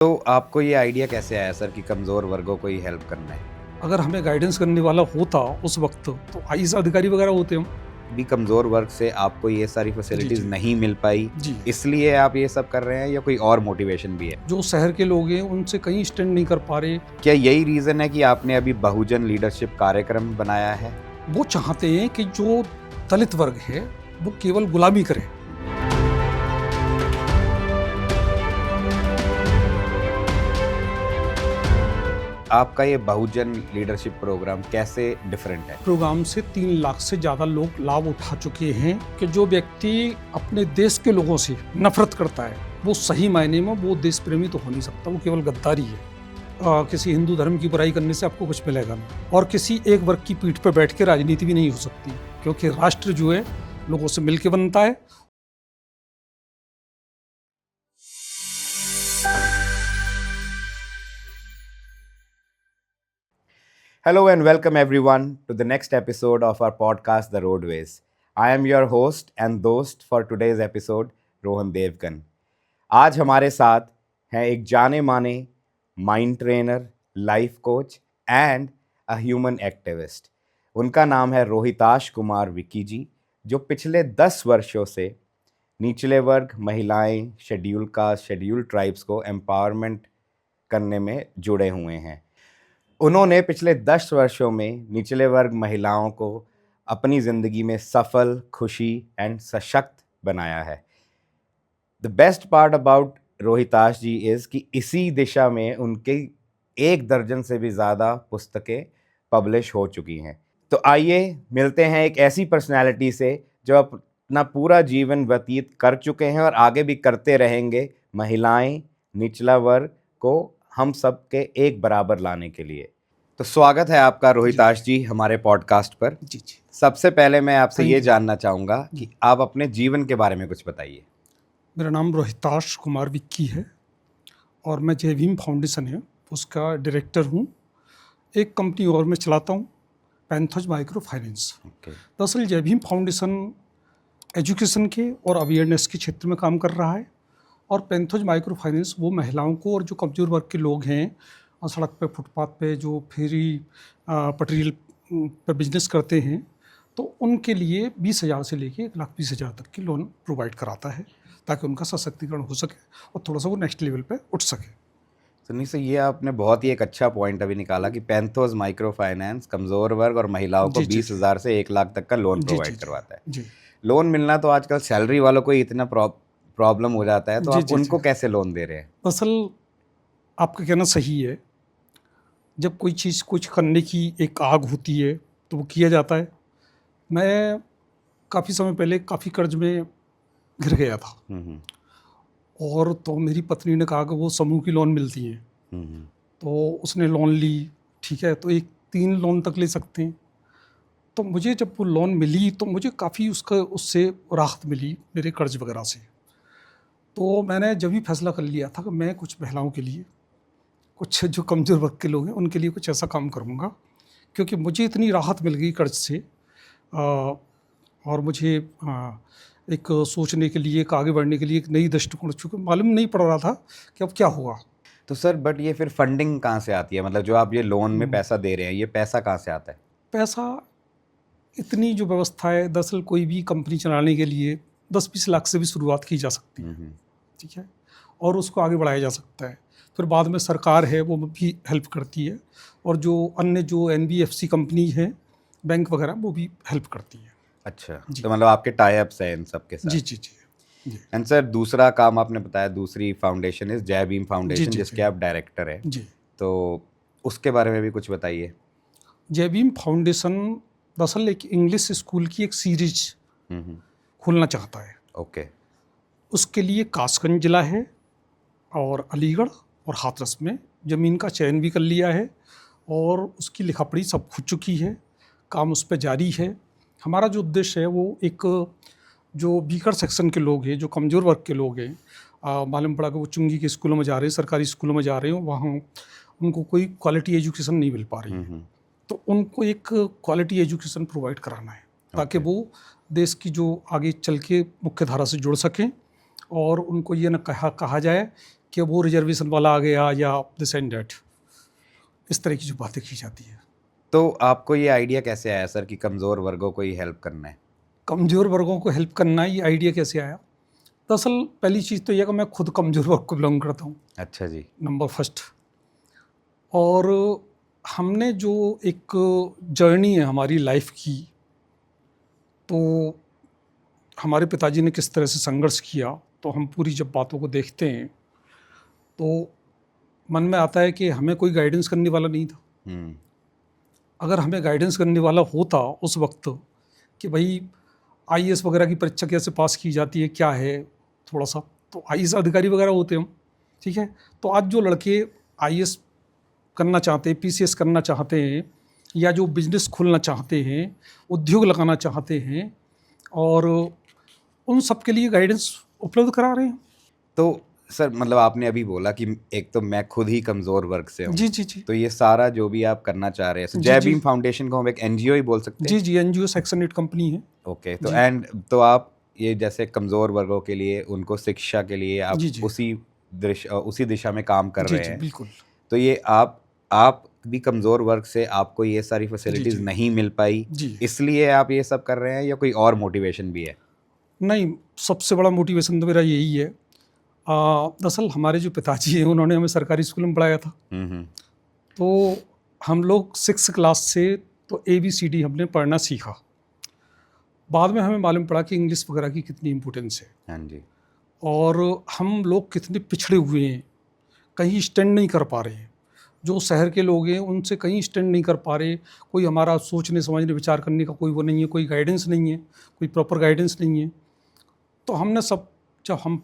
तो आपको ये आइडिया कैसे आया सर कि कमज़ोर वर्गों को ही हेल्प करना है? अगर हमें गाइडेंस करने वाला होता उस वक्त तो आईएएस अधिकारी वगैरह होते हम। भी कमज़ोर वर्ग से आपको ये सारी जी, फैसिलिटीज़ जी। नहीं मिल पाई, जी। इसलिए आप ये सब कर रहे हैं या कोई और मोटिवेशन भी है? जो शहर के लोग हैं उनसे कहीं स्टैंड नहीं कर पा रहे। क्या यही रीज़न है कि आपने अभी बहुजन लीडरशिप कार्यक्रम बनाया है? वो चाहते हैं कि जो दलित वर्ग है वो केवल गुलामी करे। आपका ये बहुजन लीडरशिप प्रोग्राम कैसे डिफरेंट है? प्रोग्राम से 3 लाख से ज़्यादा लोग लाभ उठा चुके हैं कि जो व्यक्ति अपने देश के लोगों से नफरत करता है वो सही मायने में वो देश प्रेमी तो हो नहीं सकता, वो केवल गद्दारी है। किसी हिंदू धर्म की बुराई करने से आपको कुछ मिलेगा नहीं, और किसी एक वर्ग की पीठ पर बैठ के राजनीति भी नहीं हो सकती, क्योंकि राष्ट्र जो है लोगों से मिलकर बनता है। Hello and welcome everyone to the next episode of our podcast, The Roadways. I am your host and dost for today's episode, Rohan Devgan. आज हमारे साथ हैं एक जाने माने mind trainer, life coach and a human activist. उनका नाम है रोहिताश कुमार विक्की जी, जो पिछले 10 वर्षों से निचले वर्ग, महिलाएं, शेड्यूल कास्ट, शेड्यूल ट्राइब्स को एम्पावरमेंट करने में जुड़े हुए हैं। उन्होंने पिछले 10 वर्षों में निचले वर्ग महिलाओं को अपनी ज़िंदगी में सफल, खुशी एंड सशक्त बनाया है। The best part about Rohitash ji is कि इसी दिशा में उनकी 1 दर्जन से भी ज़्यादा पुस्तकें पब्लिश हो चुकी हैं। तो आइए मिलते हैं एक ऐसी पर्सनैलिटी से जो अपना पूरा जीवन व्यतीत कर चुके हैं और आगे भी करते रहेंगे महिलाएं, निचला वर्ग को हम सब के एक बराबर लाने के लिए। तो स्वागत है आपका रोहिताश जी हमारे पॉडकास्ट पर। जी जी। सबसे पहले मैं आपसे थैंक ये यू। जानना चाहूँगा कि आप अपने जीवन के बारे में कुछ बताइए। मेरा नाम रोहिताश कुमार विक्की है और मैं जय भीम फाउंडेशन है उसका डायरेक्टर हूँ। एक कंपनी और मैं चलाता हूँ, पैंथोज माइक्रो फाइनेंस। दरअसल जय भीम फाउंडेशन एजुकेशन के और अवेयरनेस के क्षेत्र में काम कर रहा है, और पैंथोज माइक्रो फाइनेंस वो महिलाओं को और जो कमज़ोर वर्ग के लोग हैं और सड़क पे, फुटपाथ पे, जो फेरी पटरी पे बिजनेस करते हैं, तो उनके लिए 20,000 से लेके 1,20,000 तक की लोन प्रोवाइड कराता है, ताकि उनका सशक्तिकरण हो सके और थोड़ा सा वो नेक्स्ट लेवल पे उठ सके। सुनिए सर, ये आपने बहुत ही एक अच्छा पॉइंट अभी निकाला कि पैंथोज माइक्रो फाइनेंस कमज़ोर वर्ग और महिलाओं को जी, जी, 20,000 से 1 लाख तक का लोन जी, प्रोवाइड जी, जी, करवाता है। जी, लोन मिलना तो आजकल सैलरी वालों को ही इतना प्रॉब्लम हो जाता है, तो जी, आप जी, जी। उनको कैसे लोन दे रहे हैं? दरअसल आपका कहना सही है, जब कोई चीज़ कुछ करने की एक आग होती है तो वो किया जाता है। मैं काफ़ी समय पहले काफ़ी कर्ज में घिर गया था, और तो मेरी पत्नी ने कहा कि वो समूह की लोन मिलती है, तो उसने लोन ली। ठीक है, तो एक 3 लोन तक ले सकते हैं। तो मुझे जब वो लोन मिली तो मुझे काफ़ी उससे राहत मिली मेरे कर्ज वगैरह से। तो मैंने जब भी फैसला कर लिया था कि मैं कुछ महिलाओं के लिए, कुछ जो कमज़ोर वर्ग के लोग हैं उनके लिए कुछ ऐसा काम करूँगा, क्योंकि मुझे इतनी राहत मिल गई कर्ज से। और मुझे एक सोचने के लिए, एक आगे बढ़ने के लिए एक नई दृष्टिकोण, चूँकि मालूम नहीं पड़ रहा था कि अब क्या होगा। तो सर बट ये फिर फंडिंग कहाँ से आती है? मतलब जो आप ये लोन में पैसा दे रहे हैं, ये पैसा कहाँ से आता है? पैसा, इतनी जो व्यवस्था है, दरअसल कोई भी कंपनी चलाने के लिए 10-20 लाख से भी शुरुआत की जा सकती है। ठीक है, और उसको आगे बढ़ाया जा सकता है। फिर बाद में सरकार है वो भी हेल्प करती है, और जो अन्य जो एनबीएफसी कंपनी है, बैंक वगैरह, वो भी हेल्प करती है। अच्छा, जी। तो मतलब आपके टाई अप्स हैं इन सब के साथ। जी, जी, जी। जी, एंड सर दूसरा काम आपने बताया, दूसरी फाउंडेशन इज़ जय भीम जी, फाउंडेशन, जी, जिसके जी। आप डायरेक्टर हैं। जी। तो उसके बारे में भी कुछ बताइए। जय भीम फाउंडेशन दरअसल एक इंग्लिश स्कूल की एक सीरीज खोलना चाहता है। ओके। उसके लिए कासगंज जिला है और अलीगढ़ और हाथरस में ज़मीन का चयन भी कर लिया है, और उसकी लिखापढ़ी सब हो चुकी है, काम उस पर जारी है। हमारा जो उद्देश्य है वो एक, जो वीकर सेक्शन के लोग हैं, जो कमज़ोर वर्ग के लोग हैं, मालूम पड़ा कि वो चुंगी के स्कूलों में जा रहे हैं, सरकारी स्कूलों में जा रहे हैं, वहाँ उनको कोई क्वालिटी एजुकेशन नहीं मिल पा रही है। तो उनको एक क्वालिटी एजुकेशन प्रोवाइड कराना है, ताकि वो देश की जो आगे चल के मुख्य धारा से जुड़ सकें, और उनको ये न कहा जाए कि वो रिजर्वेशन वाला आ गया या दिस एंड डैट, इस तरह की जो बातें की जाती है। तो आपको ये आइडिया कैसे आया सर कि कमज़ोर वर्गों को ही हेल्प करना है? कमज़ोर वर्गों को हेल्प करना, ये आइडिया कैसे आया? दरअसल पहली चीज़ तो यह कि मैं खुद कमज़ोर वर्ग को बिलोंग करता हूँ, अच्छा जी। Number first. और हमने जो एक जर्नी है हमारी लाइफ की, तो हमारे पिताजी ने किस तरह से संघर्ष किया, तो हम पूरी जब बातों को देखते हैं तो मन में आता है कि हमें कोई गाइडेंस करने वाला नहीं था। हम्म। अगर हमें गाइडेंस करने वाला होता उस वक्त कि भाई आईएएस वगैरह की परीक्षा कैसे पास की जाती है, क्या है थोड़ा सा, तो आईएएस अधिकारी वगैरह होते हम, ठीक है। तो आज जो लड़के आईएएस करना चाहते हैं, पीसीएस करना चाहते हैं, या जो बिजनेस खोलना चाहते हैं, उद्योग लगाना चाहते हैं, और उन सब के लिए गाइडेंस उपलब्ध करा रहे हैं। तो सर मतलब आपने अभी बोला कि एक तो मैं खुद ही कमज़ोर वर्ग से हूँ। जी जी जी तो ये सारा जो भी आप करना चाह रहे हैं, जी, जय जी। भीम फाउंडेशन को हम एक एनजीओ ही बोल सकते हैं? जी जी, एनजीओ सेक्शन 8 कंपनी है। ओके। तो जी। एंड तो आप ये जैसे कमज़ोर वर्गों के लिए उनको शिक्षा के लिए आप जी, जी। उसी दिशा में काम कर जी रहे जी, हैं। बिल्कुल। तो ये आप भी कमज़ोर वर्ग से आपको ये सारी जी फैसिलिटीज़ जी नहीं मिल पाई, जी। इसलिए आप ये सब कर रहे हैं या कोई और मोटिवेशन भी है? नहीं, सबसे बड़ा मोटिवेशन तो मेरा यही है। दरअसल हमारे जो पिताजी हैं उन्होंने हमें सरकारी स्कूल में पढ़ाया था। हम्म। तो हम लोग 6 क्लास से तो ABCD हमने पढ़ना सीखा। बाद में हमें मालूम पड़ा कि इंग्लिश वगैरह की कितनी इम्पोर्टेंस है, हाँ जी। और हम लोग कितने पिछड़े हुए हैं, कहीं स्टैंड नहीं कर पा रहे हैं। जो शहर के लोग हैं उनसे कहीं स्टैंड नहीं कर पा रहे। कोई हमारा सोचने समझने विचार करने का कोई वो नहीं है, कोई गाइडेंस नहीं है, कोई प्रॉपर गाइडेंस नहीं है। तो हमने सब, जब हम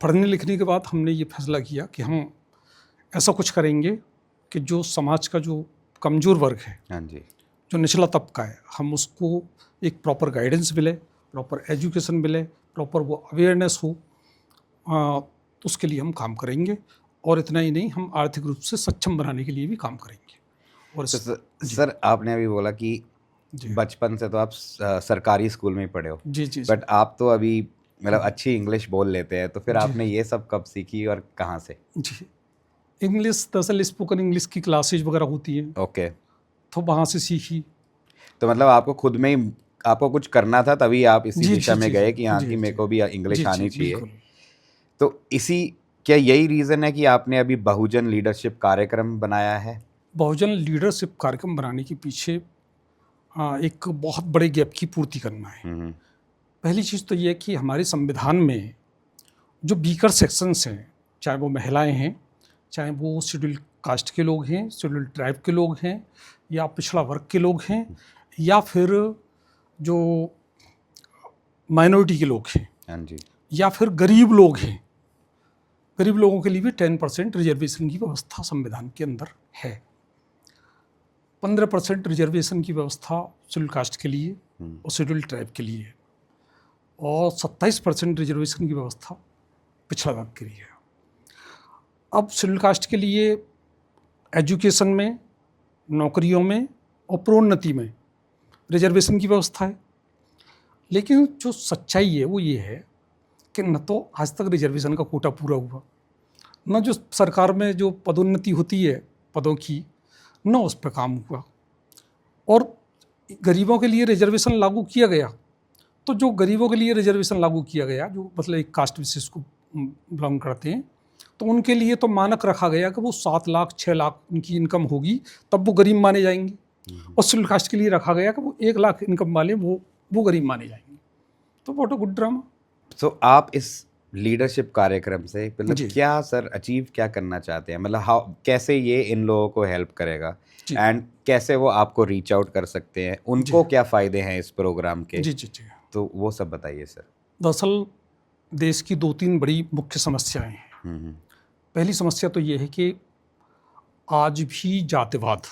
पढ़ने लिखने के बाद हमने ये फैसला किया कि हम ऐसा कुछ करेंगे कि जो समाज का जो कमज़ोर वर्ग है, हाँ जी। जो निचला तबका है, हम उसको एक प्रॉपर गाइडेंस मिले, प्रॉपर एजुकेशन मिले, प्रॉपर वो अवेयरनेस हो, तो उसके लिए हम काम करेंगे। और इतना ही नहीं, हम आर्थिक रूप से सक्षम बनाने के लिए भी काम करेंगे। और तो जी सर आपने अभी बोला कि जी बचपन से तो आप सरकारी स्कूल में ही पढ़े हो, जी जी जी बट आप तो अभी मतलब अच्छी इंग्लिश बोल लेते हैं, तो फिर जी आपने ये सब कब सीखी और कहाँ से? जी। इंग्लिश, दरअसल स्पोकन इंग्लिश की क्लासेज वगैरह होती हैं, ओके। तो वहाँ से सीखी। तो मतलब आपको खुद में ही आपको कुछ करना था तभी आप इसी जी दिशा जी में जी गए जी कि हाँ जी कि मेरे जी को भी इंग्लिश जी जी आनी चाहिए। बिल्कुल। तो क्या यही रीज़न है कि आपने अभी बहुजन लीडरशिप कार्यक्रम बनाया है? बहुजन लीडरशिप कार्यक्रम बनाने के पीछे एक बहुत बड़े गैप की पूर्ति करना है। हम्म। पहली चीज़ तो ये है कि हमारे संविधान में जो वीकर सेक्शंस हैं, चाहे वो महिलाएं हैं, चाहे वो शेड्यूल कास्ट के लोग हैं, शेड्यूल ट्राइब के लोग हैं, या पिछड़ा वर्ग के लोग हैं, या फिर जो माइनॉरिटी के लोग हैं, हाँ जी। या फिर गरीब लोग हैं, गरीब लोगों के लिए भी 10% रिजर्वेशन की व्यवस्था संविधान के अंदर है। 15% रिजर्वेशन की व्यवस्था शेड्यूल कास्ट के लिए और शेड्यूल ट्राइब के लिए है, और 27% रिजर्वेशन की व्यवस्था पिछड़ा वर्ग के लिए है। अब शेड्यूल कास्ट के लिए एजुकेशन में, नौकरियों में और प्रोन्नति में रिजर्वेशन की व्यवस्था है। लेकिन जो सच्चाई है वो ये है कि न तो आज तक रिजर्वेशन का कोटा पूरा हुआ, न जो सरकार में जो पदोन्नति होती है पदों की, न उस पर काम हुआ। और गरीबों के लिए रिजर्वेशन लागू किया गया, तो जो गरीबों के लिए रिजर्वेशन लागू किया गया, जो मतलब एक कास्ट विशेष को बिलोंग करते हैं, तो उनके लिए तो मानक रखा गया कि वो 7 लाख 6 लाख उनकी इनकम होगी तब वो गरीब माने जाएंगे। और शेड्यूल कास्ट के लिए रखा गया कि वो 1 लाख इनकम वाले वो गरीब माने जाएंगे। तो व्हाट अ गुड ड्रामा। तो आप इस लीडरशिप कार्यक्रम से मतलब जी क्या सर अचीव क्या करना चाहते हैं? मतलब हाउ कैसे ये इन लोगों को हेल्प करेगा जी एंड कैसे वो आपको रीच आउट कर सकते हैं? उनको क्या फ़ायदे हैं इस प्रोग्राम के? जी जी जी। तो वो सब बताइए सर। दरअसल देश की 2-3 बड़ी मुख्य समस्याएं हैं। हम्म। पहली समस्या तो ये है कि आज भी जातिवाद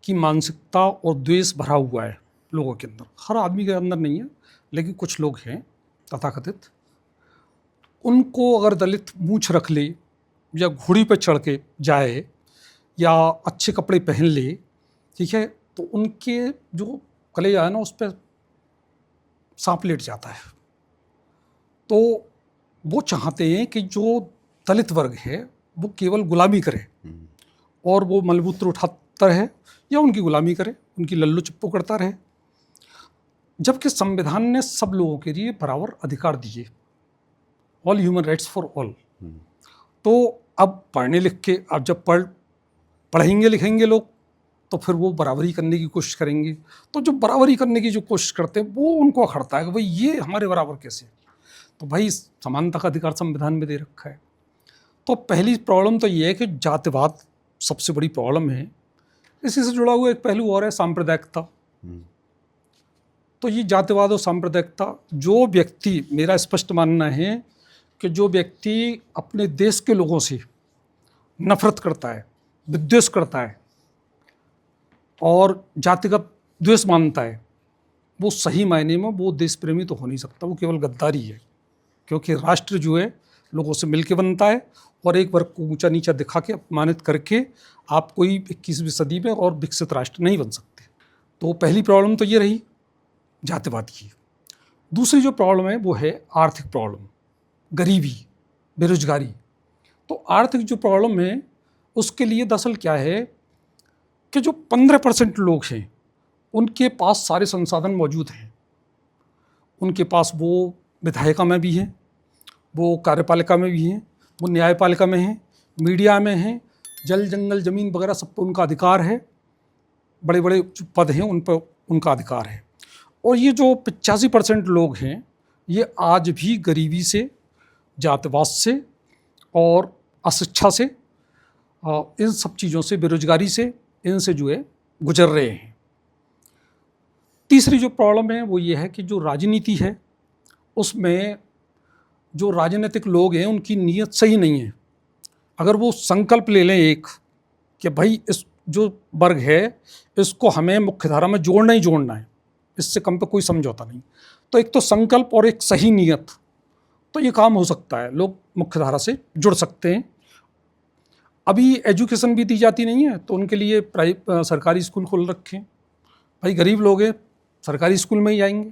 की मानसिकता और द्वेष भरा हुआ है लोगों के अंदर। हर आदमी के अंदर नहीं है, लेकिन कुछ लोग हैं तथाकथित, उनको अगर दलित मूंछ रख ले, या घोड़ी पर चढ़ के जाए, या अच्छे कपड़े पहन ले, ठीक है, तो उनके जो कलेजा है ना, उस पर सांप लेट जाता है। तो वो चाहते हैं कि जो दलित वर्ग है वो केवल गुलामी करे और वो मलमूत्र उठाता रहे या उनकी गुलामी करे, उनकी लल्लू चप्पू करता रहे, जबकि संविधान ने सब लोगों के लिए बराबर अधिकार दिए, all human rights for all. तो अब पढ़ने लिख के अब जब पढ़ेंगे लिखेंगे लोग तो फिर वो बराबरी करने की कोशिश करेंगे। तो जो बराबरी करने की जो कोशिश करते हैं वो उनको अखड़ता है कि भाई ये हमारे बराबर कैसे। तो भाई समानता का अधिकार संविधान में दे रखा है। तो पहली प्रॉब्लम तो ये है कि जातिवाद सबसे बड़ी प्रॉब्लम है। इसी से जुड़ा हुआ एक पहलू और है सांप्रदायिकता। तो ये जातिवाद और सांप्रदायिकता, जो व्यक्ति, मेरा स्पष्ट मानना है कि जो व्यक्ति अपने देश के लोगों से नफरत करता है, विद्वेष करता है और जातिगत द्वेष मानता है, वो सही मायने में वो देश प्रेमी तो हो नहीं सकता, वो केवल गद्दारी है। क्योंकि राष्ट्र जो है लोगों से मिलके बनता है और एक वर्ग को ऊंचा नीचा दिखा के अपमानित करके आप कोई 21वीं सदी में और विकसित राष्ट्र नहीं बन सकते। तो पहली प्रॉब्लम तो ये रही जातिवाद की। दूसरी जो प्रॉब्लम है वो है आर्थिक प्रॉब्लम, गरीबी, बेरोजगारी। तो आर्थिक जो प्रॉब्लम है उसके लिए दरअसल क्या है कि जो 15% लोग हैं उनके पास सारे संसाधन मौजूद हैं। उनके पास वो विधायिका में भी हैं, वो कार्यपालिका में भी हैं, वो न्यायपालिका में हैं, मीडिया में हैं, जल जंगल ज़मीन वगैरह सब पर उनका अधिकार है, बड़े बड़े जो पद हैं उन पर उनका अधिकार है। और ये जो 85% लोग हैं ये आज भी गरीबी से, जातिवाद से और अशिक्षा से, इन सब चीज़ों से, बेरोजगारी से, इनसे जो है गुजर रहे हैं। तीसरी जो प्रॉब्लम है वो ये है कि जो राजनीति है उसमें जो राजनीतिक लोग हैं उनकी नीयत सही नहीं है। अगर वो संकल्प ले लें एक कि भाई इस जो वर्ग है इसको हमें मुख्यधारा में जोड़ना ही जोड़ना है, इससे कम पे कोई समझौता नहीं, तो एक तो संकल्प और एक सही नीयत, तो ये काम हो सकता है, लोग मुख्यधारा से जुड़ सकते हैं। अभी एजुकेशन भी दी जाती नहीं है तो उनके लिए सरकारी स्कूल खोल रखे हैं। भाई गरीब लोग हैं सरकारी स्कूल में ही आएंगे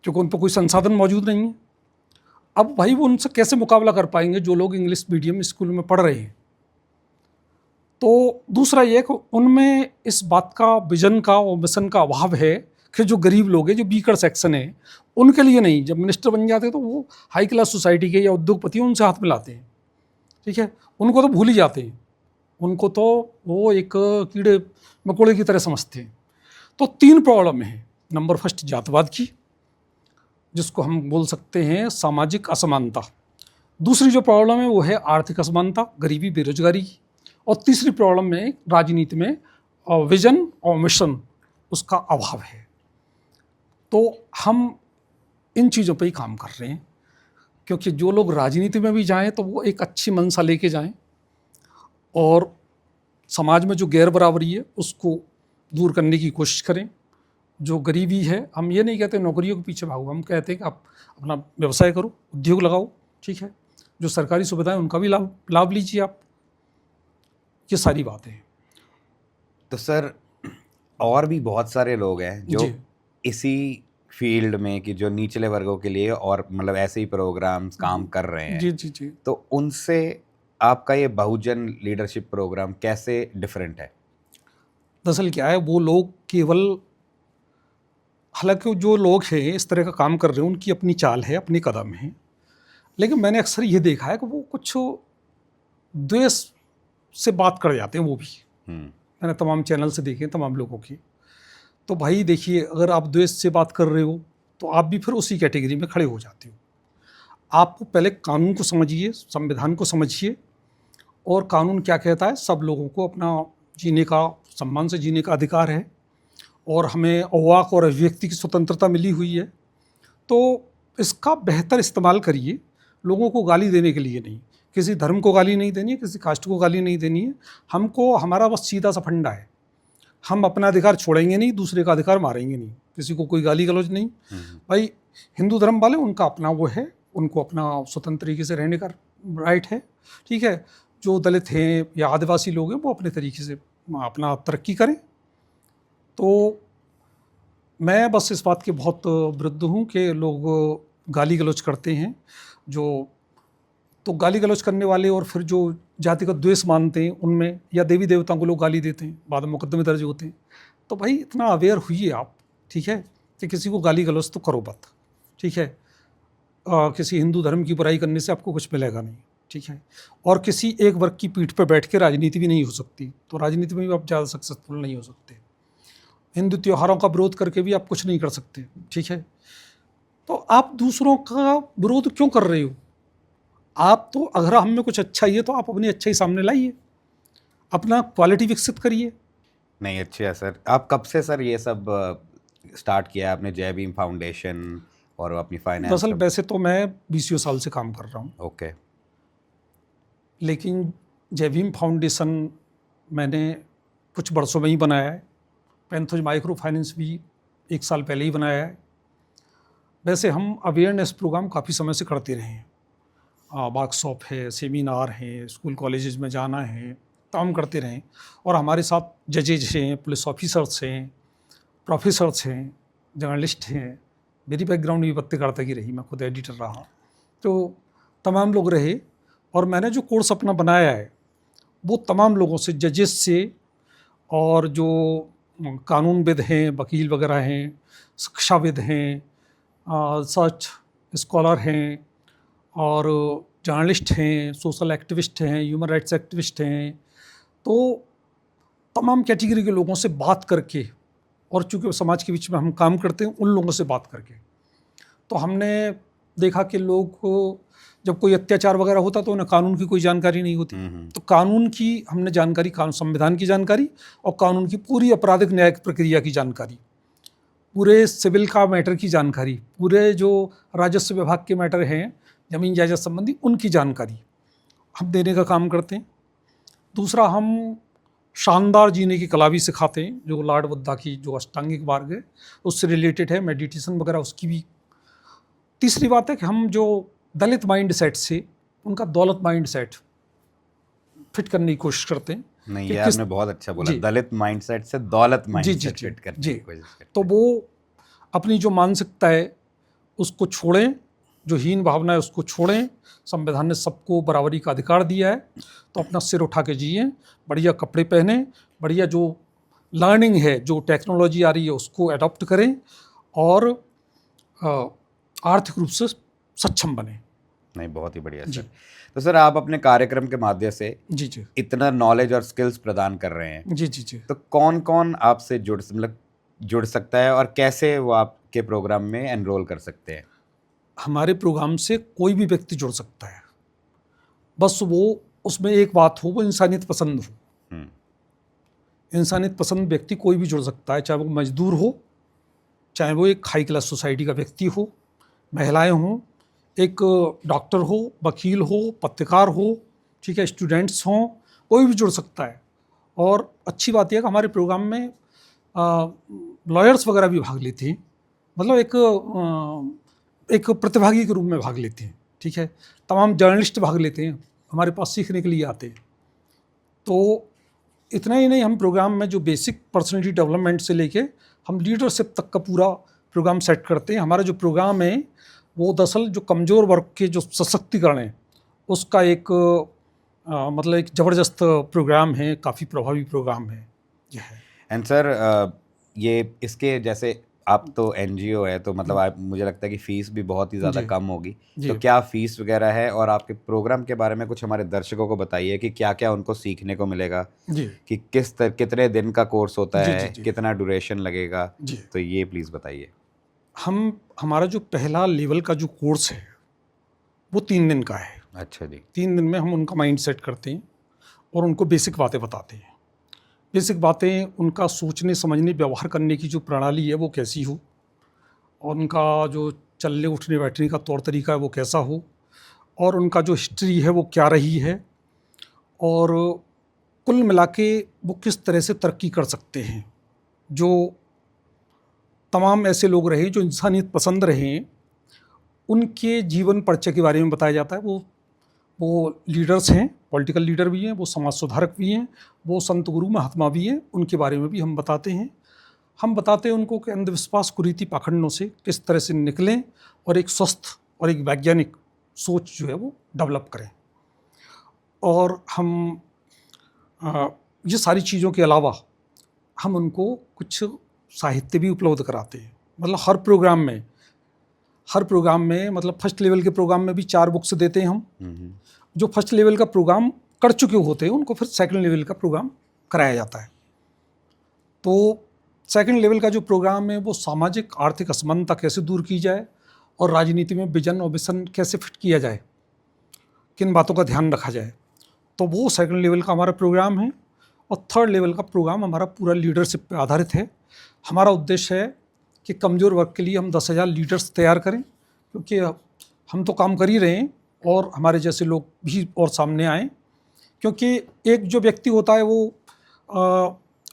क्योंकि उन पर कोई संसाधन मौजूद नहीं है। अब भाई वो उनसे कैसे मुकाबला कर पाएंगे जो लोग इंग्लिश मीडियम स्कूल में पढ़ रहे हैं। तो दूसरा ये कि उनमें इस बात का, विजन का और मिशन का अभाव है कि जो गरीब लोग हैं, जो वीकर सेक्शन है, उनके लिए नहीं। जब मिनिस्टर बन जाते हैं तो वो हाई क्लास सोसाइटी के या उद्योगपति उनसे हाथ मिलाते हैं, ठीक है, उनको तो भूल ही जाते हैं, उनको तो वो एक कीड़े मकोड़े की तरह समझते हैं। तो 3 प्रॉब्लम है। नंबर फर्स्ट जातिवाद की, जिसको हम बोल सकते हैं सामाजिक असमानता। दूसरी जो प्रॉब्लम है वो है आर्थिक असमानता, गरीबी, बेरोजगारी की। और तीसरी प्रॉब्लम है राजनीति में विजन और मिशन, उसका अभाव है। तो हम इन चीज़ों पे ही काम कर रहे हैं, क्योंकि जो लोग राजनीति में भी जाएं तो वो एक अच्छी मंशा लेके जाएं और समाज में जो गैर बराबरी है उसको दूर करने की कोशिश करें। जो गरीबी है, हम ये नहीं कहते नौकरियों के पीछे भागो, हम कहते हैं कि आप अपना व्यवसाय करो, उद्योग लगाओ, ठीक है, जो सरकारी सुविधाएं उनका भी लाभ लीजिए आप। ये सारी बातें हैं। तो सर और भी बहुत सारे लोग हैं जो इसी फील्ड में कि जो निचले वर्गों के लिए और मतलब ऐसे ही प्रोग्राम्स काम कर रहे हैं। जी जी जी। तो उनसे आपका ये बहुजन लीडरशिप प्रोग्राम कैसे डिफरेंट है? दरअसल क्या है, वो लोग केवल, हालांकि जो लोग हैं इस तरह का काम कर रहे हैं उनकी अपनी चाल है, अपनी कदम है, लेकिन मैंने अक्सर ये देखा है कि वो कुछ द्वेष से बात कर जाते हैं। वो भी मैंने तमाम चैनल से देखे, तमाम लोगों की। तो भाई देखिए, अगर आप द्वेष से बात कर रहे हो तो आप भी फिर उसी कैटेगरी में खड़े हो जाते हो। आपको पहले कानून को समझिए, संविधान को समझिए, और कानून क्या कहता है, सब लोगों को अपना जीने का, सम्मान से जीने का अधिकार है, और हमें अवाक और अभिव्यक्ति की स्वतंत्रता मिली हुई है। तो इसका बेहतर इस्तेमाल करिए, लोगों को गाली देने के लिए नहीं, किसी धर्म को गाली नहीं देनी है, किसी कास्ट को गाली नहीं देनी है। हमको, हमारा बस सीधा सा फंडा है, हम अपना अधिकार छोड़ेंगे नहीं, दूसरे का अधिकार मारेंगे नहीं, किसी को कोई गाली गलौज नहीं। भाई हिंदू धर्म वाले, उनका अपना वो है, उनको अपना स्वतंत्र तरीके से रहने का राइट है, ठीक है। जो दलित हैं या आदिवासी लोग हैं वो अपने तरीके से अपना तरक्की करें। तो मैं बस इस बात के बहुत विरुद्ध हूँ कि लोग गाली गलौज करते हैं। जो तो गाली गलौज करने वाले और फिर जो जाति का द्वेष मानते हैं उनमें, या देवी देवताओं को लोग गाली देते हैं, बाद में मुकदमे दर्ज होते हैं। तो भाई इतना अवेयर हुई आप, ठीक है, कि किसी को गाली गलौज तो करो मत, ठीक है। किसी हिंदू धर्म की बुराई करने से आपको कुछ मिलेगा नहीं, ठीक है। और किसी एक वर्ग की पीठ पर बैठ के राजनीति भी नहीं हो सकती, तो राजनीति में भी आप ज़्यादा सक्सेसफुल नहीं हो सकते। हिंदू त्योहारों का विरोध करके भी आप कुछ नहीं कर सकते, ठीक है। तो आप दूसरों का विरोध क्यों कर रहे हो? आप तो अगर हम में कुछ अच्छा ही है तो आप अपनी अच्छाई सामने लाइए, अपना क्वालिटी विकसित करिए। नहीं, अच्छे है सर। आप कब से सर ये सब स्टार्ट किया आपने, जय भीम फाउंडेशन और अपनी फाइनेंस? दरअसल वैसे तो मैं 20 साल से काम कर रहा हूँ, ओके। लेकिन जय भीम फाउंडेशन मैंने कुछ वर्षों में ही बनाया है। पैंथोज माइक्रो फाइनेंस भी 1 साल पहले ही बनाया है। वैसे हम अवेयरनेस प्रोग्राम काफ़ी समय से करते रहे हैं, वर्कशॉप है, सेमिनार हैं, स्कूल कॉलेजेस में जाना है, काम करते रहें। और हमारे साथ जजेज हैं, पुलिस ऑफिसर्स हैं, प्रोफेसर्स हैं, जर्नलिस्ट हैं। मेरी बैकग्राउंड भी पत्रकारिता की रही, मैं खुद एडिटर रहा, तो तमाम लोग रहे। और मैंने जो कोर्स अपना बनाया है वो तमाम लोगों से, जजेस से, और जो कानूनविद हैं, वकील वगैरह हैं, शिक्षाविद हैं, रिसर्च स्कॉलर हैं, और जर्नलिस्ट हैं, सोशल एक्टिविस्ट हैं, ह्यूमन राइट्स एक्टिविस्ट हैं, तो तमाम कैटेगरी के लोगों से बात करके, और चूँकि समाज के बीच में हम काम करते हैं, उन लोगों से बात करके, तो हमने देखा कि लोग को जब कोई अत्याचार वगैरह होता तो उन्हें कानून की कोई जानकारी नहीं होती। तो कानून की हमने जानकारी, कानून संविधान की जानकारी, और कानून की पूरी आपराधिक न्यायिक प्रक्रिया की जानकारी, पूरे सिविल का मैटर की जानकारी, पूरे जो राजस्व विभाग के मैटर हैं जमीन जायदाद संबंधी, उनकी जानकारी हम देने का काम करते हैं। दूसरा, हम शानदार जीने की कला भी सिखाते हैं, जो लॉर्ड बुद्धा की जो अष्टांगिक मार्ग है उससे रिलेटेड है, मेडिटेशन वगैरह उसकी भी। तीसरी बात है कि हम जो दलित माइंड सेट से उनका दौलत माइंड सेट फिट करने की कोशिश करते हैं। नहीं, ये आपने बहुत अच्छा बोला, दलित माइंडसेट से दौलत माइंडसेट फिट करने की कोशिश करते हैं। तो वो अपनी जो मानसिकता है उसको छोड़ें, जो हीन भावना है उसको छोड़ें। संविधान ने सबको बराबरी का अधिकार दिया है, तो अपना सिर उठा के जिए, बढ़िया कपड़े पहने, बढ़िया जो लर्निंग है, जो टेक्नोलॉजी आ रही है उसको अडॉप्ट करें, और आर्थिक रूप से सक्षम बने। नहीं, बहुत ही बढ़िया सर। तो सर, आप अपने कार्यक्रम के माध्यम से जी इतना नॉलेज और स्किल्स प्रदान कर रहे हैं, जी, तो कौन कौन आपसे जुड़ सकता है, और कैसे वो आपके प्रोग्राम में एनरोल कर सकते हैं? हमारे प्रोग्राम से कोई भी व्यक्ति जुड़ सकता है, बस वो उसमें एक बात हो, वो इंसानियत पसंद हो। इंसानियत पसंद व्यक्ति कोई भी जुड़ सकता है, चाहे वो मजदूर हो, चाहे वो एक हाई क्लास सोसाइटी का व्यक्ति हो, महिलाएं हों, एक डॉक्टर हो, वकील हो, पत्रकार हो, ठीक है, स्टूडेंट्स हों, कोई भी जुड़ सकता है। और अच्छी बात यह है कि हमारे प्रोग्राम में लॉयर्स वगैरह भी भाग लेते हैं, मतलब एक प्रतिभागी के रूप में भाग लेते हैं, ठीक है। तमाम जर्नलिस्ट भाग लेते हैं, हमारे पास सीखने के लिए आते हैं। तो इतना ही नहीं, हम प्रोग्राम में जो बेसिक पर्सनैलिटी डेवलपमेंट से लेके हम लीडरशिप तक का पूरा प्रोग्राम सेट करते हैं। हमारा जो प्रोग्राम है वो दरअसल जो कमज़ोर वर्ग के जो सशक्तिकरण है उसका एक मतलब एक ज़बरदस्त प्रोग्राम है, काफ़ी प्रभावी प्रोग्राम है ये है। एंड सर, ये इसके जैसे आप तो एनजीओ है, तो मतलब आप, मुझे लगता है कि फ़ीस भी बहुत ही ज़्यादा कम होगी, तो क्या फ़ीस वगैरह है? और आपके प्रोग्राम के बारे में कुछ हमारे दर्शकों को बताइए कि क्या क्या उनको सीखने को मिलेगा जी, कि कितने दिन का कोर्स होता है, कितना ड्यूरेशन लगेगा, तो ये प्लीज़ बताइए। हमारा जो पहला लेवल का जो कोर्स है वो 3 दिन का है। अच्छा जी। 3 दिन में हम उनका माइंड सेट करते हैं और उनको बेसिक बातें बताते हैं। बेसिक बातें, उनका सोचने समझने व्यवहार करने की जो प्रणाली है वो कैसी हो, और उनका जो चलने उठने बैठने का तौर तरीका है वो कैसा हो, और उनका जो हिस्ट्री है वो क्या रही है, और कुल मिला के वो किस तरह से तरक्की कर सकते हैं। जो तमाम ऐसे लोग रहे जो इंसानियत पसंद रहे, उनके जीवन परिचय के बारे में बताया जाता है। वो लीडर्स हैं, पॉलिटिकल लीडर भी हैं, वो समाज सुधारक भी हैं, वो संत गुरु महात्मा भी हैं, उनके बारे में भी हम बताते हैं। हम बताते हैं उनको कि अंधविश्वास कुरीति पाखंडों से किस तरह से निकलें और एक स्वस्थ और एक वैज्ञानिक सोच जो है वो डेवलप करें। और हम ये सारी चीज़ों के अलावा हम उनको कुछ साहित्य भी उपलब्ध कराते हैं। मतलब हर प्रोग्राम में मतलब फर्स्ट लेवल के प्रोग्राम में भी 4 बुक्स देते हैं हम। जो फर्स्ट लेवल का प्रोग्राम कर चुके होते हैं उनको फिर सेकंड लेवल का प्रोग्राम कराया जाता है। तो सेकंड लेवल का जो प्रोग्राम है वो सामाजिक आर्थिक असमानता कैसे दूर की जाए और राजनीति में विजन और मिशन कैसे फिट किया जाए, किन बातों का ध्यान रखा जाए, तो वो सेकंड लेवल का हमारा प्रोग्राम है। और थर्ड लेवल का प्रोग्राम हमारा पूरा लीडरशिप पे आधारित है। हमारा उद्देश्य है कि कमज़ोर वर्ग के लिए हम 10,000 लीडर्स तैयार करें, क्योंकि हम तो काम कर ही रहे हैं और हमारे जैसे लोग भी और सामने आएँ। क्योंकि एक जो व्यक्ति होता है वो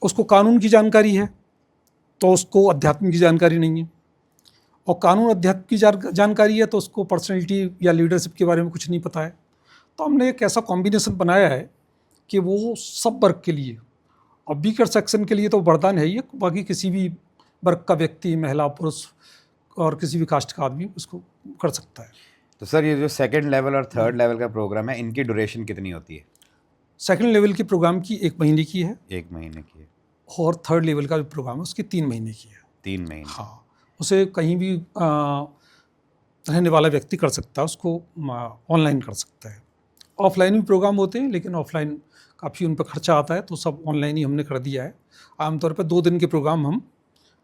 उसको कानून की जानकारी है तो उसको अध्यात्म की जानकारी नहीं है, और कानून अध्यात्म की जानकारी है तो उसको पर्सनैलिटी या लीडरशिप के बारे में कुछ नहीं पता है। तो हमने एक ऐसा कॉम्बिनेशन बनाया है कि वो सब वर्ग के लिए, और वीकर सेक्शन के लिए तो वरदान है ही, बाकी किसी भी वर्ग का व्यक्ति, महिला, पुरुष और किसी भी कास्ट का आदमी उसको कर सकता है। तो सर ये जो सेकंड लेवल और थर्ड लेवल का प्रोग्राम है, इनकी ड्यूरेशन कितनी होती है? सेकंड लेवल के प्रोग्राम की 1 महीने की है, 1 महीने की है। और थर्ड लेवल का जो प्रोग्राम है उसकी 3 महीने की है। 3 महीने। हाँ, उसे कहीं भी रहने वाला व्यक्ति कर सकता है, उसको ऑनलाइन कर सकता है। ऑफलाइन भी प्रोग्राम होते हैं, लेकिन ऑफलाइन काफ़ी उन पर खर्चा आता है, तो सब ऑनलाइन ही हमने कर दिया है। आमतौर पर 2 दिन के प्रोग्राम हम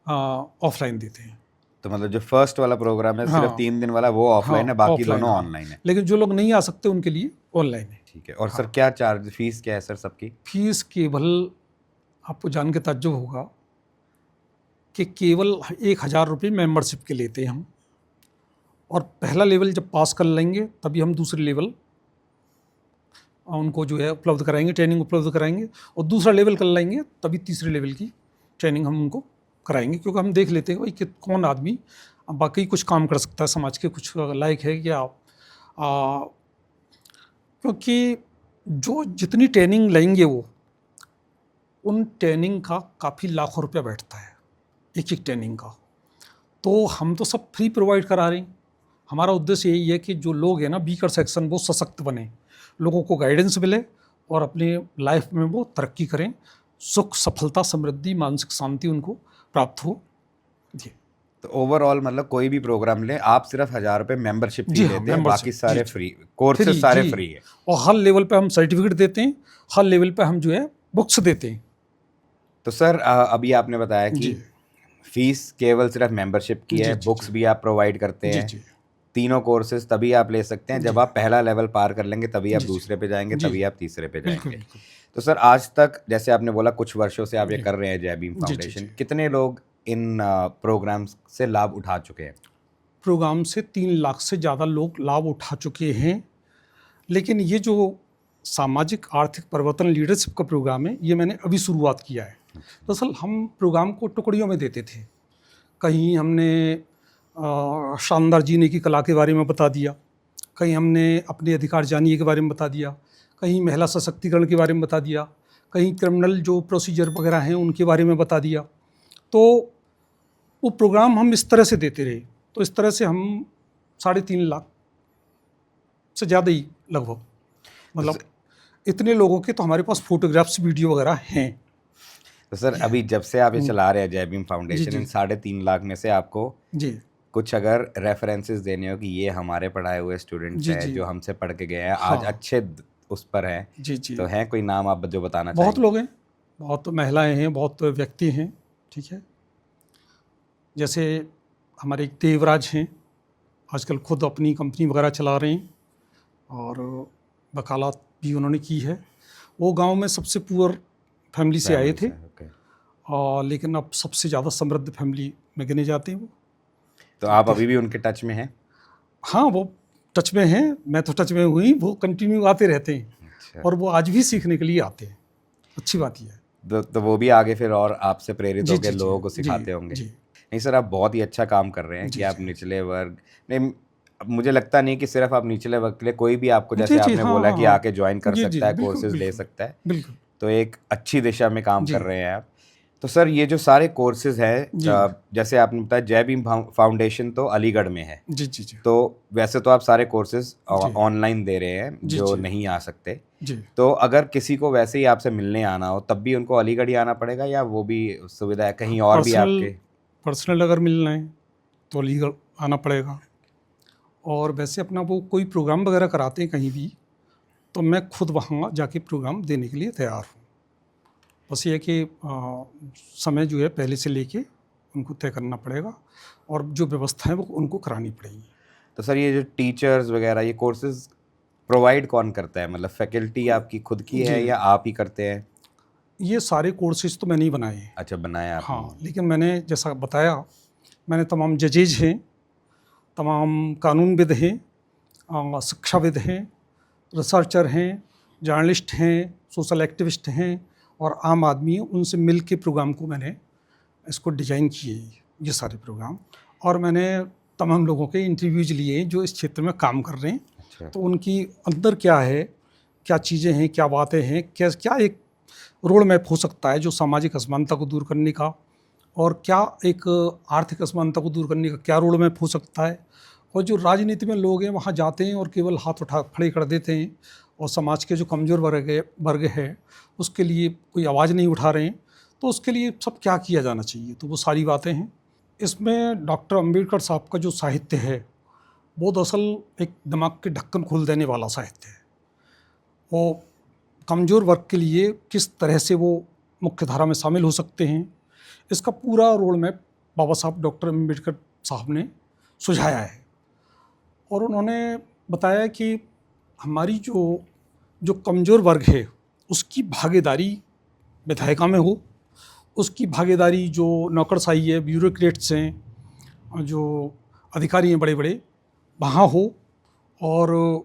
ऑफलाइन देते हैं। तो मतलब जो फर्स्ट वाला प्रोग्राम है हाँ, सिर्फ 3 दिन वाला वो ऑफलाइन है, बाकी ऑफलाइन, दोनों हाँ। ऑनलाइन है। लेकिन जो लोग नहीं आ सकते उनके लिए ऑनलाइन है। ठीक है। और सर क्या चार्ज, फीस क्या है सर सबकी? फीस केवल, आपको जान के ताज्जुब होगा कि केवल 1,000 रुपये मेम्बरशिप के लेते हैं हम, और पहला लेवल जब पास कर लेंगे तभी हम दूसरे लेवल उनको जो है उपलब्ध कराएंगे, ट्रेनिंग उपलब्ध कराएंगे, और दूसरा लेवल कर लेंगे तभी तीसरे लेवल की ट्रेनिंग हम उनको कराएंगे। क्योंकि हम देख लेते हैं भाई कि कौन आदमी बाकी कुछ काम कर सकता है, समाज के कुछ लायक है क्या। क्योंकि जो जितनी ट्रेनिंग लेंगे वो, उन ट्रेनिंग का काफ़ी लाखों रुपया बैठता है एक एक ट्रेनिंग का। तो हम तो सब फ्री प्रोवाइड करा रहे हैं। हमारा उद्देश्य यही है कि जो लोग हैं ना, वीकर सेक्शन, वो सशक्त बने, लोगों को गाइडेंस मिले और अपने लाइफ में वो तरक्की करें, सुख, सफलता, समृद्धि, मानसिक शांति उनको प्राप्त हो। जी। तो ओवरऑल मतलब कोई भी प्रोग्राम ले, आप सिर्फ 1,000 रुपये मेंबरशिप फी जी हाँ, लेते हैं, membership, बाकी सारे जी, फ्री, कोर्सेज सारे फ्री है। और हर लेवल पे हम सर्टिफिकेट देते हैं, हर लेवल पे हम जो है बुक्स देते हैं। तो सर अभी आपने बताया कि जी फीस केवल सिर्फ मेंबरशिप की जी है, जी बुक्स जी भी आप प्रोवाइड करते जी हैं। जी तीनों कोर्सेज तभी आप ले सकते हैं जब जी आप पहला लेवल पार कर लेंगे, तभी आप जी जी दूसरे पे जाएंगे, जी तभी आप तीसरे पे बिल्कुल जाएंगे। बिल्कुल। तो सर आज तक जैसे आपने बोला कुछ वर्षों से आप ये जी कर रहे हैं जय भीम जी जी फाउंडेशन, जी। कितने लोग इन प्रोग्राम्स से लाभ उठा चुके हैं? प्रोग्राम से 3 लाख से ज़्यादा लोग लाभ उठा चुके हैं। लेकिन ये जो सामाजिक आर्थिक परिवर्तन लीडरशिप का प्रोग्राम है, ये मैंने अभी शुरुआत किया है। दरअसल हम प्रोग्राम को टुकड़ियों में देते थे। कहीं हमने शानदार जीने की कला के बारे में बता दिया, कहीं हमने अपने अधिकार जानिए के बारे में बता दिया, कहीं महिला सशक्तिकरण के बारे में बता दिया, कहीं क्रिमिनल जो प्रोसीजर वगैरह हैं उनके बारे में बता दिया। तो वो प्रोग्राम हम इस तरह से देते रहे। तो इस तरह से हम 3.5 लाख से ज़्यादा ही लगभग, मतलब इतने लोगों के तो हमारे पास फोटोग्राफ्स, वीडियो वगैरह हैं। तो सर अभी जब से आप ये चला रहे हैं जय भीम फाउंडेशन, जी। इन 3.5 लाख में से आपको जी कुछ अगर रेफरेंसेस देने हो कि ये हमारे पढ़ाए हुए स्टूडेंट्स जी हैं जी जो हमसे पढ़ के गए हैं, हाँ आज अच्छे उस पर हैं, जी जी तो हैं कोई नाम आप जो बताना बहुत चाहेंगे? लोग हैं, बहुत महिलाएं हैं, बहुत व्यक्ति हैं। ठीक है, जैसे हमारे एक देवराज हैं, आजकल खुद अपनी कंपनी वगैरह चला रहे हैं और वकालत भी उन्होंने की है। वो गांव में सबसे पुअर फैमिली से आए थे, ओके। और लेकिन अब सबसे ज़्यादा समृद्ध फैमिली में गिने जाते हैं वो। तो आप अभी भी उनके टच में हैं? हाँ, वो टच में हैं, मैं तो टच में हुई, वो कंटिन्यू आते रहते हैं अच्छा। और वो आज भी सीखने के लिए आते हैं। अच्छी बात यह है। तो वो भी आगे फिर और आपसे प्रेरित जी होकर जी लोगों को जी सिखाते होंगे। जी नहीं सर, आप बहुत ही अच्छा काम कर रहे हैं जी कि आप जी निचले वर्ग, नहीं अब मुझे लगता नहीं कि सिर्फ आप निचले वर्ग के लिए, कोई भी आपको जी जैसे जी आपने हाँ बोला हाँ कि हाँ आके ज्वाइन कर जी जी सकता है, बिल्कुल कोर्सेज ले बिल्कुल सकता है, बिल्कुल तो एक अच्छी दिशा में काम जी कर रहे हैं आप। तो सर ये जो सारे कोर्सेज जी। हैं, जैसे आपने बताया जय भीम फाउंडेशन तो अलीगढ़ में है, जी, जी, जी। तो वैसे तो आप सारे कोर्सेज जी। ऑनलाइन दे रहे हैं जी, जो जी। नहीं आ सकते। जी। तो अगर किसी को वैसे ही आपसे मिलने आना हो तब भी उनको अलीगढ़ ही आना पड़ेगा, या वो भी सुविधा है कहीं और भी पर्सनल आपके? पर्सनल अगर मिलना है तो अलीगढ़ आना पड़ेगा। और वैसे अपना वो कोई प्रोग्राम वगैरह कराते हैं कहीं भी, तो मैं खुद वहाँ जाके प्रोग्राम देने के लिए तैयार हूँ। बस ये है कि समय जो है पहले से लेके उनको तय करना पड़ेगा और जो व्यवस्था है वो उनको करानी पड़ेगी। तो सर ये जो टीचर्स वगैरह ये कोर्सेज प्रोवाइड कौन करता है, मतलब फैकल्टी आपकी खुद की जी। है या आप ही करते हैं? ये सारे कोर्सेज़ तो मैंने ही बनाए हैं। अच्छा, बनाया आपने। हाँ, लेकिन मैंने जैसा बताया, मैंने तमाम जजेज़ हैं, तमाम कानूनविद हैं, शिक्षाविद हैं, रिसर्चर हैं, जर्नलिस्ट हैं, सोशल एक्टिविस्ट हैं और आम आदमी हैं, उनसे मिल के प्रोग्राम को मैंने इसको डिज़ाइन किए ये सारे प्रोग्राम। और मैंने तमाम लोगों के इंटरव्यूज़ लिए जो इस क्षेत्र में काम कर रहे हैं। अच्छा। तो उनकी अंदर क्या है, क्या चीज़ें हैं, क्या बातें हैं, क्या क्या एक रोड मैप हो सकता है जो सामाजिक असमानता को दूर करने का, और क्या एक आर्थिक असमानता को दूर करने का क्या रोड मैप हो सकता है। और जो राजनीति में लोग हैं वहाँ जाते हैं और केवल हाथ उठा खड़े कर देते हैं और समाज के जो कमज़ोर वर्ग है उसके लिए कोई आवाज़ नहीं उठा रहे हैं, तो उसके लिए सब क्या किया जाना चाहिए, तो वो सारी बातें हैं इसमें। डॉक्टर अम्बेडकर साहब का जो साहित्य है वो दरअसल एक दिमाग के ढक्कन खोल देने वाला साहित्य है। वो कमज़ोर वर्ग के लिए किस तरह से वो मुख्य धारा में शामिल हो सकते हैं, इसका पूरा रोड मैप बाबा साहब डॉक्टर अम्बेडकर साहब ने सुझाया है। और उन्होंने बताया कि हमारी जो कमज़ोर वर्ग है उसकी भागीदारी विधायिका में हो, उसकी भागीदारी जो नौकरशाही है, ब्यूरोक्रेट्स हैं, जो अधिकारी हैं बड़े बड़े, वहाँ हो, और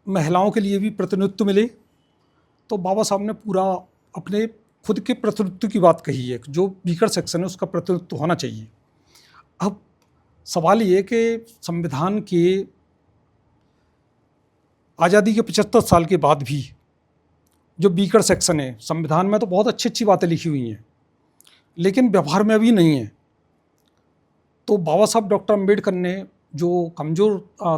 महिलाओं के लिए भी प्रतिनिधित्व मिले। तो बाबा साहब ने पूरा अपने खुद के प्रतिनिधित्व की बात कही है, जो वीकर सेक्शन है उसका प्रतिनिधित्व होना चाहिए। अब सवाल ये कि संविधान के आज़ादी के 75 साल के बाद भी जो वीकर सेक्शन है, संविधान में तो बहुत अच्छी अच्छी बातें लिखी हुई हैं लेकिन व्यवहार में अभी नहीं है। तो बाबा साहब डॉक्टर अम्बेडकर ने जो कमज़ोर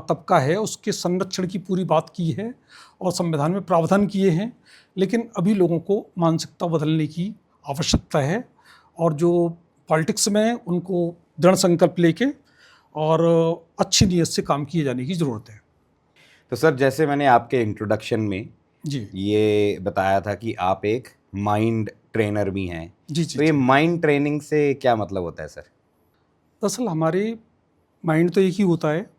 तबका है उसके संरक्षण की पूरी बात की है और संविधान में प्रावधान किए हैं, लेकिन अभी लोगों को मानसिकता बदलने की आवश्यकता है और जो पॉलिटिक्स में उनको दृढ़ संकल्प लेके और अच्छी नीयत से काम किए जाने की ज़रूरत है। तो सर जैसे मैंने आपके इंट्रोडक्शन में जी ये बताया था कि आप एक माइंड ट्रेनर भी हैं, जी जी तो ये जी। माइंड ट्रेनिंग से क्या मतलब होता है सर? दरअसल हमारे माइंड तो एक ही होता है,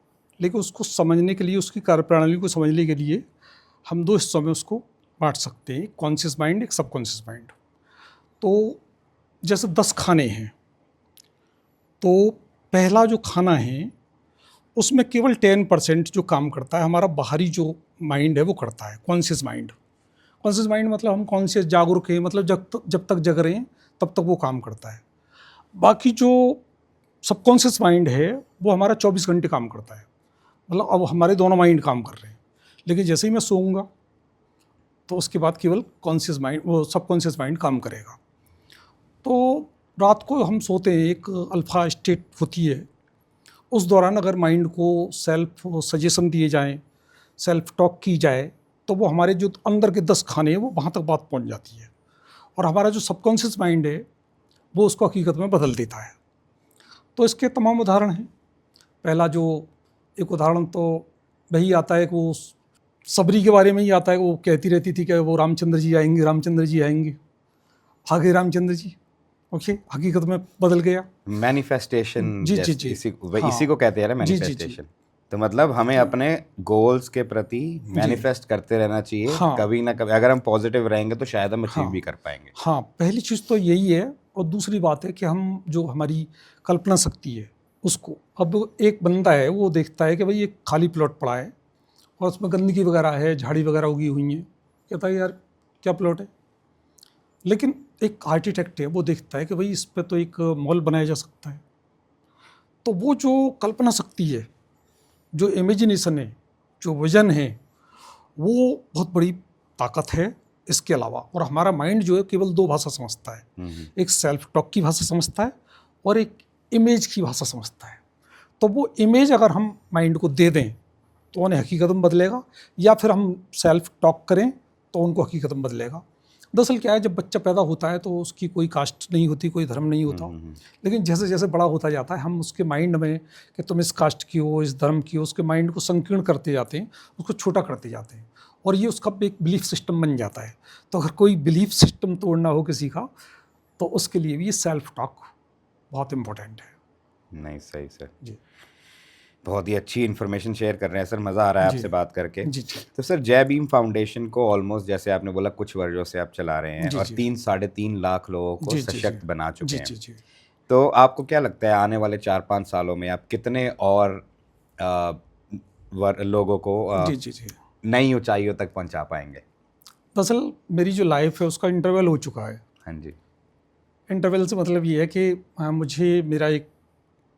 लेकिन उसको समझने के लिए, उसकी कार्यप्रणाली को समझने के लिए हम दो हिस्सों में उसको बांट सकते हैं, कॉन्शियस माइंड, एक सबकॉन्शियस माइंड। तो जैसे 10 खाने हैं, तो पहला जो खाना है उसमें केवल 10% जो काम करता है हमारा बाहरी जो माइंड है वो करता है, कॉन्शियस माइंड। कॉन्शियस माइंड मतलब हम कॉन्शियस जब हैं, मतलब जब तक जग रहे हैं तब तक वो काम करता है। बाकी जो सबकॉन्शियस माइंड है वो हमारा 24 घंटे काम करता है, मतलब अब हमारे दोनों माइंड काम कर रहे हैं। लेकिन जैसे ही मैं सोऊंगा तो उसके बाद केवल कॉन्शियस माइंड, वो सबकॉन्शियस माइंड काम करेगा। तो रात को हम सोते हैं, एक अल्फा स्टेट होती है, उस दौरान अगर माइंड को सेल्फ सजेशन दिए जाएं, सेल्फ टॉक की जाए, तो वो हमारे जो अंदर के 10 खाने हैं वो वहाँ तक बात पहुँच जाती है और हमारा जो सबकॉन्शियस माइंड है वो उसको हकीकत में बदल देता है। तो इसके तमाम उदाहरण हैं। पहला जो एक उदाहरण तो वही आता है कि वो सबरी के बारे में ही आता है, वो कहती रहती थी कि वो रामचंद्र जी आएंगे, रामचंद्र जी आएंगे, आ गए रामचंद्र जी, ओके, हकीकत में बदल गया। मैनिफेस्टेशन, जी जी जैसे जी। इसी हाँ को कहते हैं ना, जी जी जी। मैनिफेस्टेशन। तो मतलब हमें अपने गोल्स के प्रति जी मैनिफेस्ट करते रहना चाहिए, हाँ कभी ना कभी अगर हम पॉजिटिव रहेंगे तो शायद हम अचीव हाँ भी कर पाएंगे। हाँ, पहली चीज़ तो यही है। और दूसरी बात है कि हम जो हमारी कल्पना शक्ति है उसको, अब एक बंदा है वो देखता है कि भाई एक खाली प्लॉट पड़ा है और उसमें गंदगी वगैरह है, झाड़ी वगैरह उगी हुई है, कहता है यार क्या प्लॉट है। लेकिन एक आर्किटेक्ट है वो देखता है कि भाई इस पर तो एक मॉल बनाया जा सकता है। तो वो जो कल्पना शक्ति है, जो इमेजिनेशन है, जो विजन है, वो बहुत बड़ी ताकत है इसके अलावा। और हमारा माइंड जो है केवल दो भाषा समझता है, एक सेल्फ टॉक की भाषा समझता है और एक इमेज की भाषा समझता है। तो वो इमेज अगर हम माइंड को दे दें तो उन्हें हकीकत में बदलेगा, या फिर हम सेल्फ टॉक करें तो उनको हकीकत में बदलेगा। दरअसल क्या है, जब बच्चा पैदा होता है तो उसकी कोई कास्ट नहीं होती, कोई धर्म नहीं होता, लेकिन जैसे जैसे बड़ा होता जाता है हम उसके माइंड में कि तुम इस कास्ट की हो, इस धर्म की हो, उसके माइंड को संकीर्ण करते जाते हैं, उसको छोटा करते जाते हैं, और ये उसका एक बिलीफ सिस्टम बन जाता है। तो अगर कोई बिलीफ सिस्टम तोड़ना हो किसी का तो उसके लिए भी ये सेल्फ टॉक बहुत इम्पोर्टेंट है। नहीं, सही सर जी बहुत ही अच्छी इन्फॉर्मेशन शेयर कर रहे हैं सर, मज़ा आ रहा है जी आपसे बात करके। जी जी तो सर जय भीम फाउंडेशन को ऑलमोस्ट जैसे आपने बोला कुछ वर्षों से आप चला रहे हैं जी, और जी। 3-3.5 लाख लोगों को जी, जी, सशक्त जी। बना चुके जी हैं। जी जी तो आपको क्या लगता है आने वाले 4-5 सालों में आप कितने और लोगों को जी जी जी। नई ऊंचाइयों तक पहुंचा पाएंगे? दरअसल मेरी जो लाइफ है उसका इंटरवल हो चुका है। हाँ जी। इंटरवल से मतलब ये है कि मुझे, मेरा एक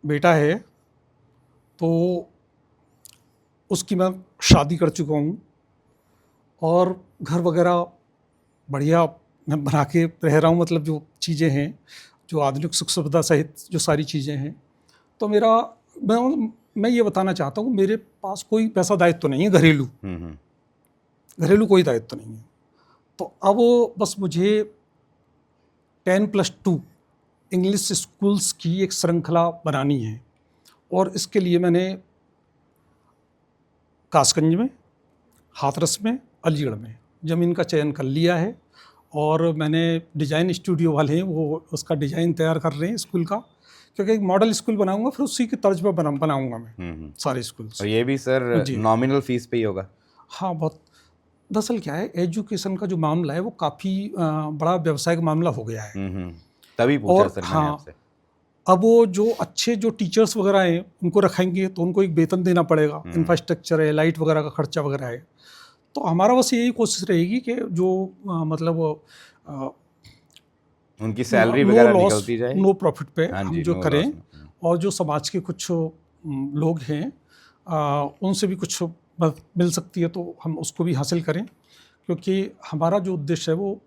बेटा है, तो उसकी मैं शादी कर चुका हूँ और घर वगैरह बढ़िया मैं बना के रह रहा हूँ। मतलब जो चीज़ें हैं, जो आधुनिक सुख सुविधा सहित जो सारी चीज़ें हैं, तो मेरा, मैं ये बताना चाहता हूँ मेरे पास कोई पैसा दायित्व तो नहीं है, घरेलू घरेलू कोई दायित्व तो नहीं है। तो अब बस मुझे 10+2 इंग्लिश स्कूल्स की एक श्रृंखला बनानी है, और इसके लिए मैंने कासगंज में, हाथरस में, अलीगढ़ में ज़मीन का चयन कर लिया है, और मैंने डिज़ाइन स्टूडियो वाले हैं वो उसका डिज़ाइन तैयार कर रहे हैं स्कूल का, क्योंकि एक मॉडल स्कूल बनाऊंगा, फिर उसी की तर्ज पर बनाऊंगा मैं सारे स्कूल्स। और ये भी सर जी। नॉमिनल फीस पे ही होगा? हाँ, बहुत। दरअसल क्या है, एजुकेशन का जो मामला है वो काफ़ी बड़ा व्यवसायिक मामला हो गया है। तभी पूछा और सर मैंने हाँ, आपसे। अब वो जो अच्छे जो टीचर्स वगैरह हैं उनको रखेंगे तो उनको एक वेतन देना पड़ेगा, इंफ्रास्ट्रक्चर है, लाइट वगैरह का खर्चा वगैरह है। तो हमारा बस यही कोशिश रहेगी कि जो मतलब उनकी सैलरी नो वगैरह लॉस निकलती जाए। नो प्रॉफिट पे हाँ हम जी, जो नो करें, लॉस। और जो समाज के कुछ लोग हैं उनसे भी कुछ मदद मिल सकती है तो हम उसको भी हासिल करें, क्योंकि हमारा जो उद्देश्य है वो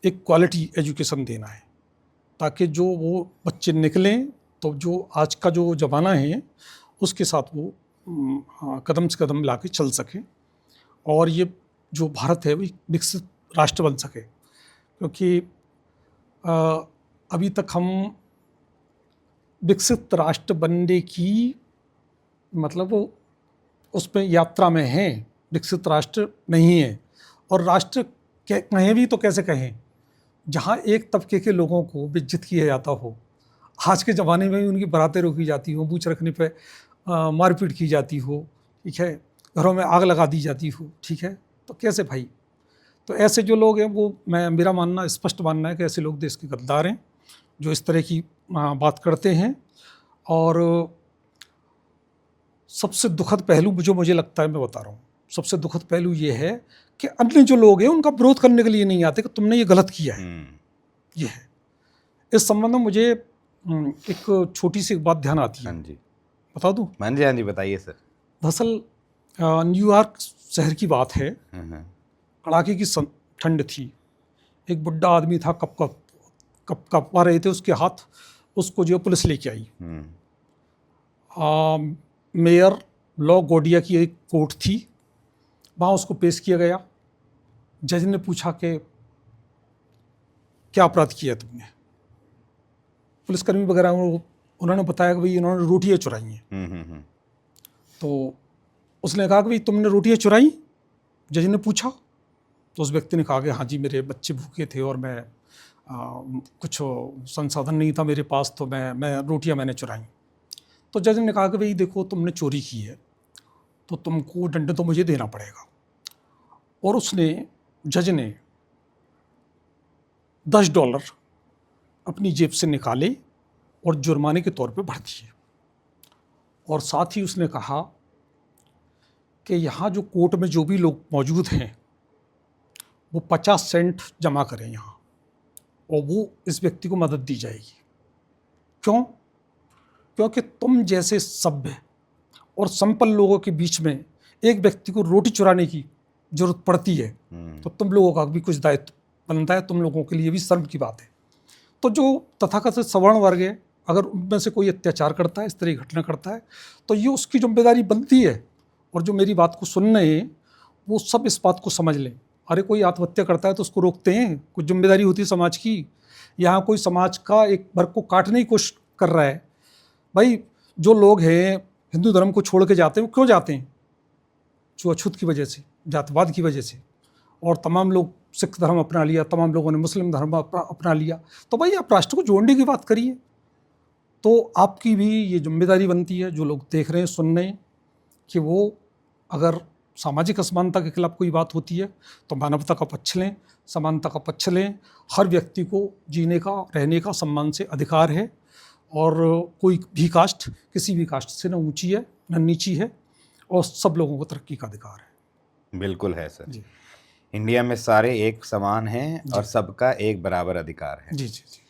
एक क्वालिटी एजुकेशन देना है, ताकि जो वो बच्चे निकलें तो जो आज का जो ज़माना है उसके साथ वो कदम से कदम ला के चल सके, और ये जो भारत है वो एक विकसित राष्ट्र बन सके। क्योंकि अभी तक हम विकसित राष्ट्र बनने की मतलब उसमें यात्रा में हैं, विकसित राष्ट्र नहीं है। और राष्ट्र कहें भी तो कैसे कहें जहाँ एक तबके के लोगों को बेइज्जत किया जाता हो। आज के ज़माने में उनकी बारातें रोकी जाती हो, बूच रखने पे मारपीट की जाती हो, ठीक है, घरों में आग लगा दी जाती हो, ठीक है, तो कैसे भाई? तो ऐसे जो लोग हैं वो, मेरा मानना, स्पष्ट मानना है कि ऐसे लोग देश के गद्दार हैं जो इस तरह की बात करते हैं। और सबसे दुखद पहलू जो मुझे लगता है, मैं बता रहा हूँ, सबसे दुखद पहलू ये है कि अन्य जो लोग हैं उनका विरोध करने के लिए नहीं आते कि तुमने ये गलत किया है। ये है। इस संबंध में मुझे एक छोटी सी बात ध्यान आती है। हाँ जी, बता दूँ? हाँ जी, हाँ जी, बताइए सर। दरअसल न्यूयॉर्क शहर की बात है। कड़ाके की ठंड थी। एक बुढ़ा आदमी था, कप कपा रहे थे उसके हाथ, उसको जो पुलिस लेके आई। मेयर लॉ गोडिया की एक कोर्ट थी, वहाँ उसको पेश किया गया। जज ने पूछा कि क्या अपराध किया तुमने? पुलिसकर्मी वगैरह उन्होंने बताया कि भाई इन्होंने रोटियाँ चुराई हैं। तो उसने कहा कि भाई तुमने रोटियाँ चुराई? जज ने पूछा। तो उस व्यक्ति ने कहा कि हाँ जी, मेरे बच्चे भूखे थे और मैं कुछ संसाधन नहीं था मेरे पास, तो मैं रोटियाँ मैंने चुराई। तो जज ने कहा कि भाई देखो, तुमने चोरी की है तो तुमको दंड तो मुझे देना पड़ेगा। और जज ने $10 अपनी जेब से निकाले और जुर्माने के तौर पे भर दिए। और साथ ही उसने कहा कि यहाँ जो कोर्ट में जो भी लोग मौजूद हैं वो 50 सेंट जमा करें यहाँ, और वो इस व्यक्ति को मदद दी जाएगी। क्यों? क्योंकि तुम जैसे सभ्य और संपन्न लोगों के बीच में एक व्यक्ति को रोटी चुराने की जरूरत पड़ती है तो तुम लोगों का भी कुछ दायित्व बनता है, तुम लोगों के लिए भी शर्म की बात है। तो जो तथाकथित सवर्ण वर्ग है, अगर उनमें से कोई अत्याचार करता है, इस तरह की घटना करता है, तो ये उसकी जिम्मेदारी बनती है। और जो मेरी बात को सुन रहे हैं वो सब इस बात को समझ लें। अरे कोई आत्महत्या करता है तो उसको रोकते हैं, कुछ जिम्मेदारी होती है समाज की। यहाँ कोई समाज का एक वर्ग को काटने की कोशिश कर रहा है। भाई जो लोग हैं हिंदू धर्म को छोड़ के जाते हैं, वो क्यों जाते हैं? छूआछूत की वजह से, जातिवाद की वजह से। और तमाम लोग सिख धर्म अपना लिया, तमाम लोगों ने मुस्लिम धर्म अपना लिया। तो भाई आप राष्ट्र को जोड़ने की बात करिए। तो आपकी भी ये जिम्मेदारी बनती है, जो लोग देख रहे हैं, सुन रहे हैं, कि वो अगर सामाजिक असमानता के खिलाफ कोई बात होती है तो मानवता का पक्ष लें, समानता का पक्ष लें। हर व्यक्ति को जीने का, रहने का सम्मान से अधिकार है। और कोई भी कास्ट किसी भी कास्ट से न ऊंची है न नीची है, और सब लोगों को तरक्की का अधिकार है। बिल्कुल है सर जी इंडिया में सारे एक समान हैं और सबका एक बराबर अधिकार है। जी जी जी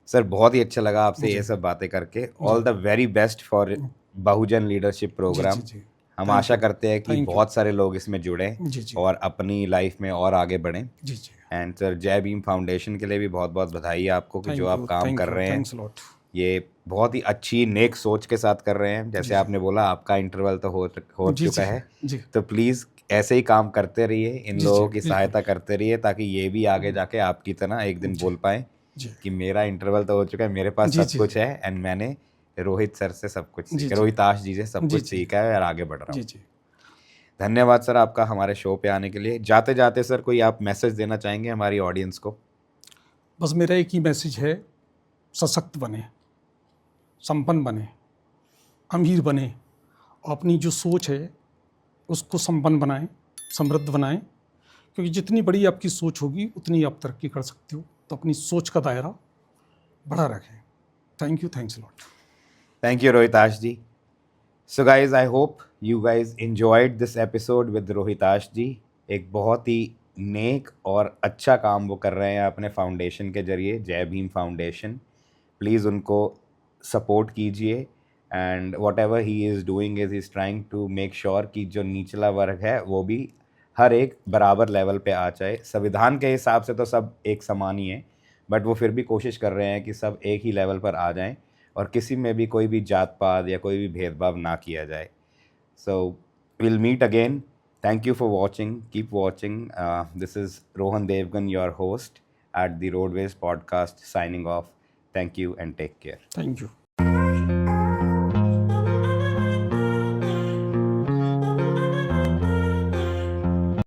सर बहुत ही अच्छा लगा आपसे जी। ये सब बातें करके। All the very best for Bahujan leadership program. जी। हम Thank आशा you. करते हैं कि Thank you. बहुत सारे लोग इसमें जुड़ें जी जी और अपनी लाइफ में और आगे बढ़ें। जी जी। एंड सर जय भीम फाउंडेशन के लिए भी बहुत बहुत बधाई है आपको कि Thank जो आप you, काम thank कर you, रहे हैं thanks a lot. ये बहुत ही अच्छी नेक सोच के साथ कर रहे हैं। जैसे आपने बोला आपका इंटरवल तो हो जी चुका जी है, जी तो प्लीज़ ऐसे ही काम करते रहिए, इन जी, लोगों जी, की बिल्कुल। सहायता करते रहिए ताकि ये भी आगे जाके आपकी तरह एक दिन बोल पाएँ जी कि मेरा इंटरवल तो हो चुका है, मेरे पास जी, सब जी, कुछ है एंड मैंने रोहित सर से सब कुछ जी, सीखा, जी। रोहिताश जी से सब जी, कुछ जी। सीखा है और आगे बढ़ रहा जी हूँ। जी। धन्यवाद सर आपका हमारे शो पे आने के लिए। जाते जाते सर कोई आप मैसेज देना चाहेंगे हमारी ऑडियंस को? बस मेरा एक ही मैसेज है, सशक्त बने, संपन्न बने, अमीर बने, और अपनी जो सोच है उसको संपन्न बनाएं, समृद्ध बनाएं। क्योंकि जितनी बड़ी आपकी सोच होगी उतनी आप तरक्की कर सकते हो। तो अपनी सोच का दायरा बड़ा रखें। Thank you, thanks a lot. Thank you, Rohitash ji. So guys, I hope you guys enjoyed this episode with Rohitash ji. एक बहुत ही नेक और अच्छा काम वो कर रहे हैं अपने फाउंडेशन के जरिए, जय भीम फाउंडेशन। प्लीज़ उनको सपोर्ट कीजिए and whatever he is doing is is trying to make sure कि जो निचला वर्ग है वो भी हर एक बराबर लेवल पे आ जाए। संविधान के हिसाब से तो सब एक समान ही है, बट वो फिर भी कोशिश कर रहे हैं कि सब एक ही लेवल पर आ जाएं और किसी में भी कोई भी जात पात या कोई भी भेदभाव ना किया जाए। So will meet again. Thank you for watching, keep watching. This is Rohan Devgan, your host at the Roadways podcast, signing off. Thank you and take care. Thank you.